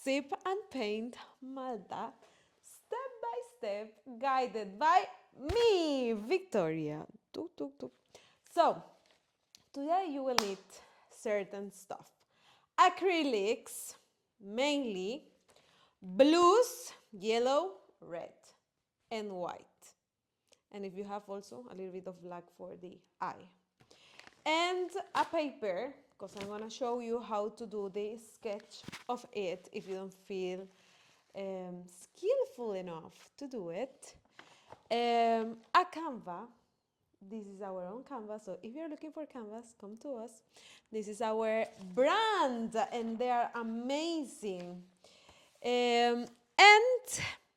Sip and Paint Malta, step by step, guided by me, Victoria. Tuk, tuk, tuk. So, today you will need certain stuff. Acrylics, mainly, blues, yellow, red, and white. And if you have also a little bit of black for the eye. And a paper, because I'm going to show you how to do the sketch of it if you don't feel skillful enough to do it. A canvas. This is our own canvas, so if you're looking for canvas, come to us. This is our brand, and they are amazing. And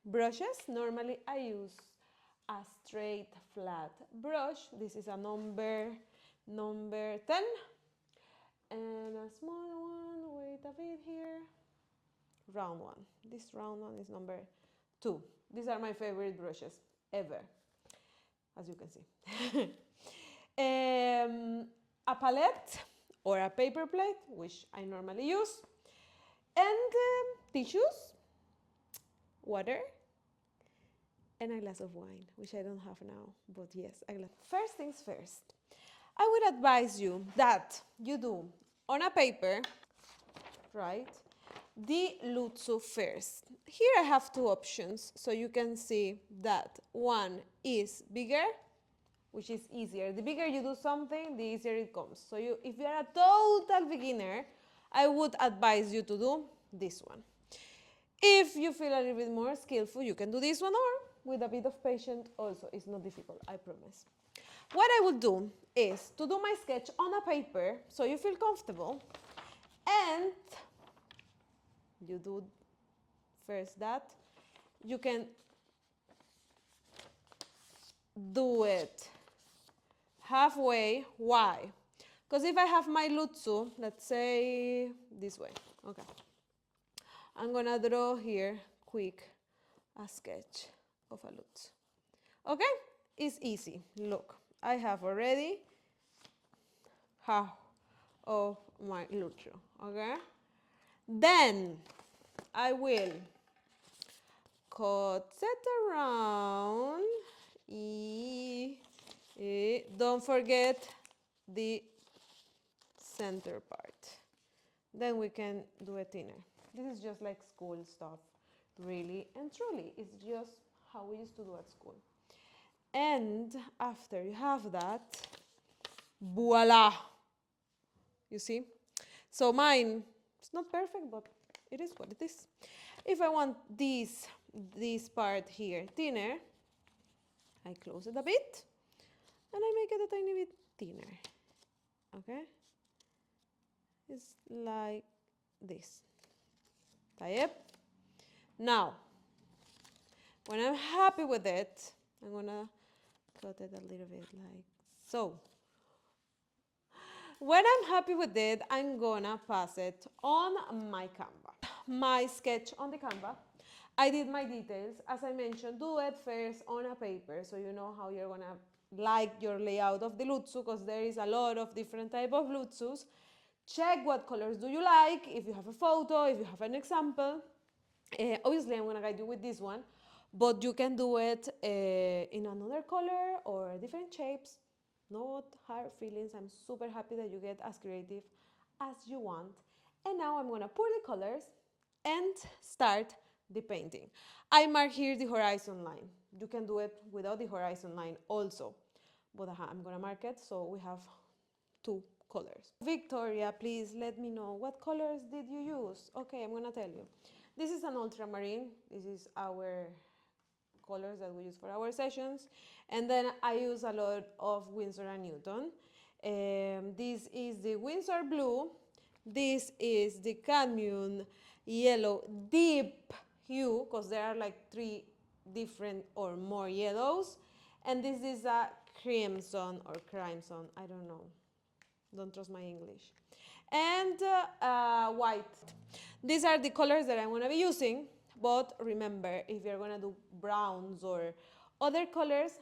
brushes, normally I use a straight flat brush. This is a number 10. And a small one, wait a bit here. Round one. This round one is number 2. These are my favorite brushes ever, as you can see. A palette or a paper plate, which I normally use, and tissues, water, and a glass of wine, which I don't have now, but yes, a glass. First things first, I would advise you that you do on a paper, right, the Luzzu first. Here I have 2 options, so you can see that one is bigger, which is easier. The bigger you do something, the easier it comes. So if you're a total beginner, I would advise you to do this one. If you feel a little bit more skillful, you can do this one, or with a bit of patience also. It's not difficult, I promise. What I would do is to do my sketch on a paper so you feel comfortable, and you do first that. You can do it halfway. Why? Because if I have my Luzzu, let's say this way, okay. I'm gonna draw here quick a sketch of a Luzzu. Okay, it's easy. Look, I have already half of my Luzzu, okay? Then I will cut it around. Don't forget the center part. Then we can do a thinner. This is just like school stuff, really and truly. It's just how we used to do at school. And after you have that, voila! You see? So mine, it's not perfect, but it is what it is. If I want this part here thinner, I close it a bit, and I make it a tiny bit thinner. Okay? It's like this. طيب. Now, when I'm happy with it, I'm gonna cut it a little bit like so. When I'm happy with it, I'm gonna pass it on my canvas. My sketch on the canvas. I did my details. As I mentioned, do it first on a paper so you know how you're gonna like your layout of the Luzzu, because there is a lot of different type of Luzzus. Check what colors do you like, if you have a photo, if you have an example. Obviously, I'm gonna guide you with this one, but you can do it in another color or different shapes. Not hard feelings. I'm super happy that you get as creative as you want. And now I'm gonna pour the colors and start the painting. I mark here the horizon line. You can do it without the horizon line also, but I'm gonna mark it so we have 2 colors. Victoria, please let me know, what colors did you use? Okay, I'm gonna tell you. This is an ultramarine. This is our colors that we use for our sessions. And then I use a lot of Winsor & Newton. This is the Winsor blue. This is the cadmium yellow deep hue, because there are like 3 different or more yellows. And this is a crimson or crimson, I don't know. Don't trust my English. And white. These are the colors that I'm going to be using. But remember, if you're going to do browns or other colors,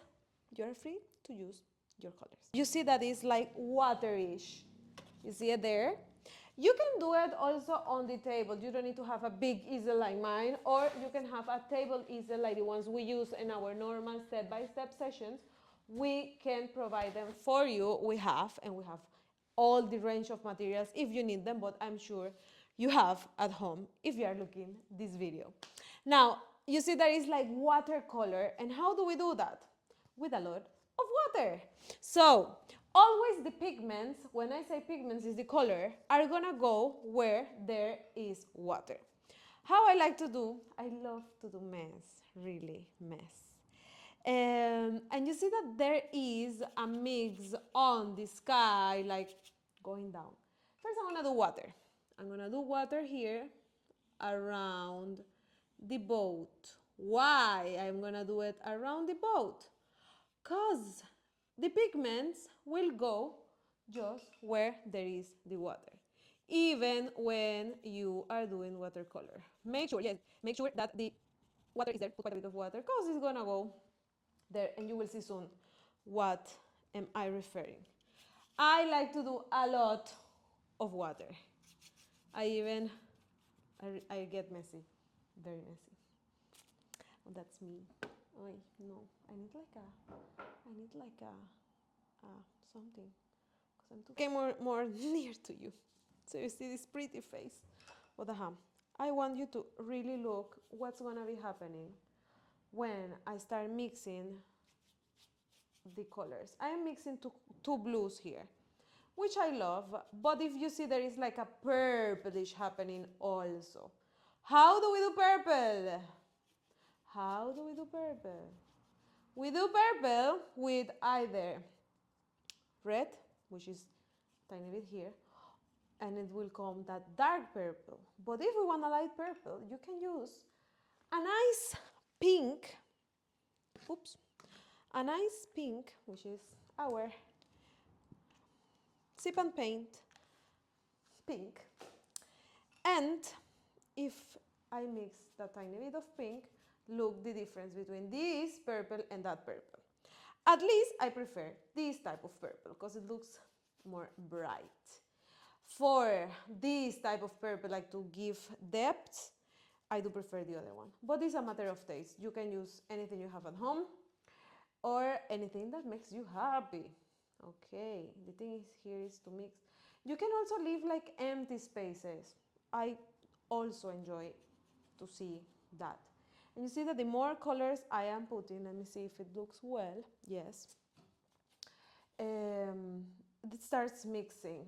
you're free to use your colors. You see that it's like waterish. You see it there? You can do it also on the table. You don't need to have a big easel like mine, or you can have a table easel like the ones we use in our normal step-by-step sessions. We can provide them for you. We have all the range of materials if you need them, but I'm sure you have at home if you are looking this video. Now, you see there is like watercolor, and how do we do that? With a lot of water. So, always the pigments, when I say pigments is the color, are gonna go where there is water. How I like to do, I love to do mess, really mess. And you see that there is a mix on the sky, like going down. First, I'm gonna do water. I'm gonna do water here around the boat. Why I'm gonna do it around the boat? Because the pigments will go just where there is the water. Even when you are doing watercolor. Make sure, yes, make sure that the water is there, put quite a bit of water, because it's gonna go there, and you will see soon what am I referring. I like to do a lot of water. I even, I get messy, very messy. Oh, that's me. Oh, no, I need like a something, because I'm too okay, more near to you, so you see this pretty face. But I want you to really look what's gonna be happening when I start mixing the colors. I am mixing two blues here, which I love, but if you see there is like a purplish happening also. How do we do purple? How do we do purple? We do purple with either red, which is tiny bit here, and it will come that dark purple. But if we want a light purple, you can use a nice pink, oops, a nice pink, which is our sip and paint pink. And if I mix that tiny bit of pink, look the difference between this purple and that purple. At least I prefer this type of purple because it looks more bright. For this type of purple, like to give depth, I do prefer the other one. But it's a matter of taste. You can use anything you have at home or anything that makes you happy. Okay, the thing is here is to mix. You can also leave like empty spaces. I also enjoy to see that. And you see that the more colors I am putting, let me see if it looks well, yes, it starts mixing.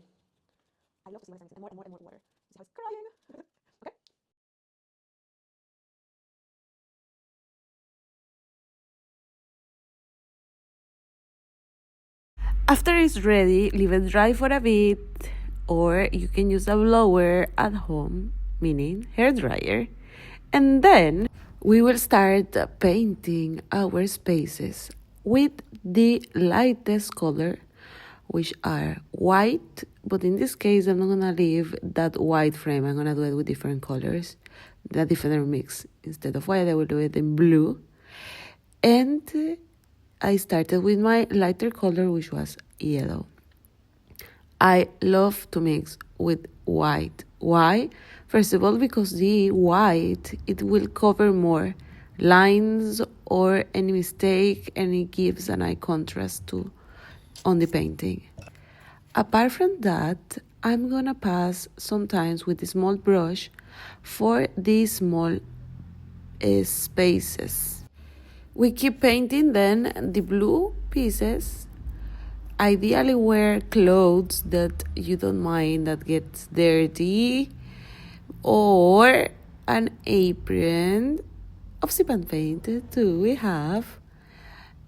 I love to see myself mixing more and more water. See how it's crying? Okay. After it's ready, leave it dry for a bit, or you can use a blower at home, meaning hair dryer. And then we will start painting our spaces with the lightest color, which are white, but in this case I'm not gonna leave that white frame. I'm gonna do it with different colors, a different mix. Instead of white, I will do it in blue. And I started with my lighter color, which was yellow. I love to mix with white. Why? First of all, because the white, it will cover more lines or any mistake, and it gives an eye contrast to on the painting. Apart from that, I'm gonna pass sometimes with a small brush for these small spaces. We keep painting then the blue pieces. Ideally wear clothes that you don't mind that gets dirty, or an apron of sip and paint too we have.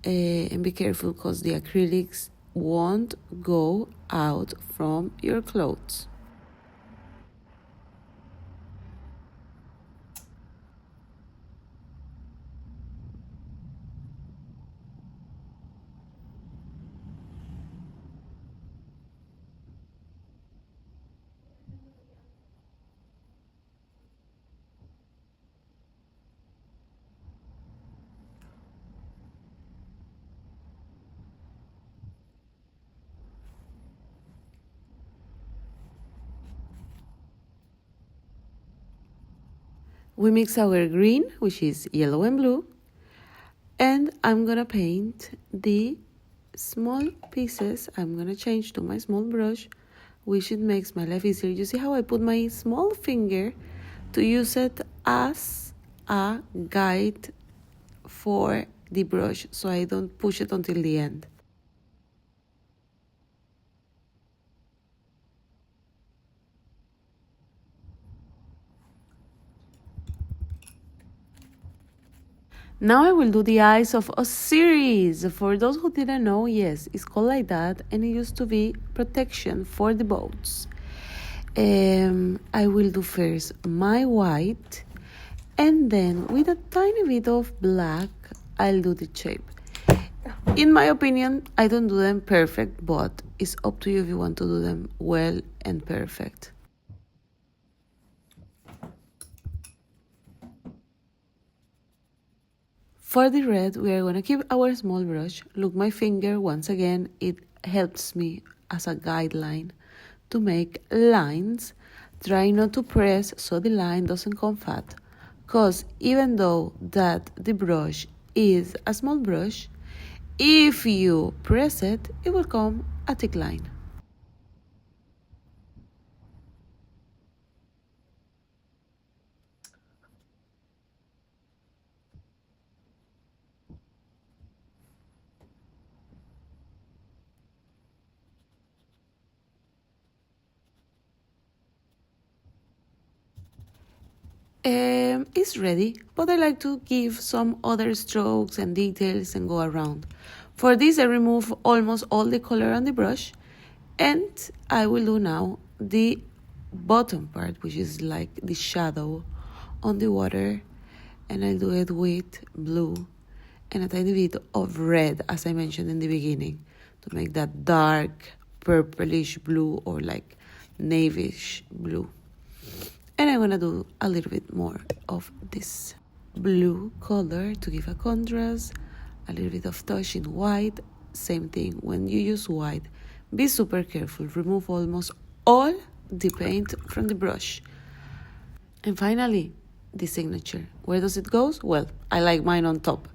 And be careful because the acrylics won't go out from your clothes. We mix our green, which is yellow and blue, and I'm gonna paint the small pieces. I'm gonna change to my small brush, which it makes my life easier. You see how I put my small finger to use it as a guide for the brush, so I don't push it until the end. Now I will do the eyes of Osiris. For those who didn't know, yes, it's called like that, and it used to be protection for the boats. I will do first my white, and then with a tiny bit of black, I'll do the shape. In my opinion, I don't do them perfect, but it's up to you if you want to do them well and perfect. For the red, we are going to keep our small brush. Look, my finger, once again, it helps me as a guideline to make lines. Try not to press so the line doesn't come fat. Because even though that the brush is a small brush, if you press it, it will come a thick line. It's ready, but I like to give some other strokes and details and go around. For this, I remove almost all the color on the brush, and I will do now the bottom part, which is like the shadow on the water, and I'll do it with blue and a tiny bit of red, as I mentioned in the beginning, to make that dark purplish blue or like navish blue. And I'm gonna do a little bit more of this blue color to give a contrast, a little bit of touch in white. Same thing, when you use white, be super careful, remove almost all the paint from the brush. And finally, the signature. Where does it go? Well, I like mine on top,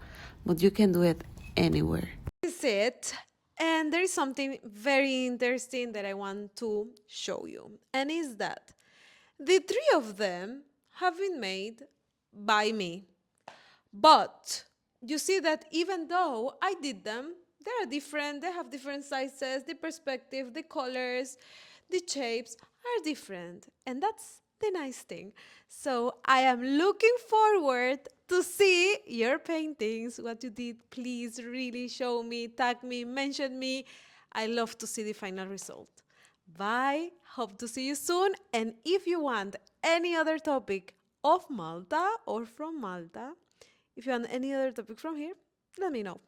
but you can do it anywhere. This is it. And there is something very interesting that I want to show you. And is that the three of them have been made by me. But you see that even though I did them, they are different, they have different sizes, the perspective, the colors, the shapes are different. And that's the nice thing. So I am looking forward to see your paintings, what you did. Please really show me, tag me, mention me. I love to see the final result. Bye. Hope to see you soon. And if you want any other topic of Malta or from Malta, if you want any other topic from here, let me know.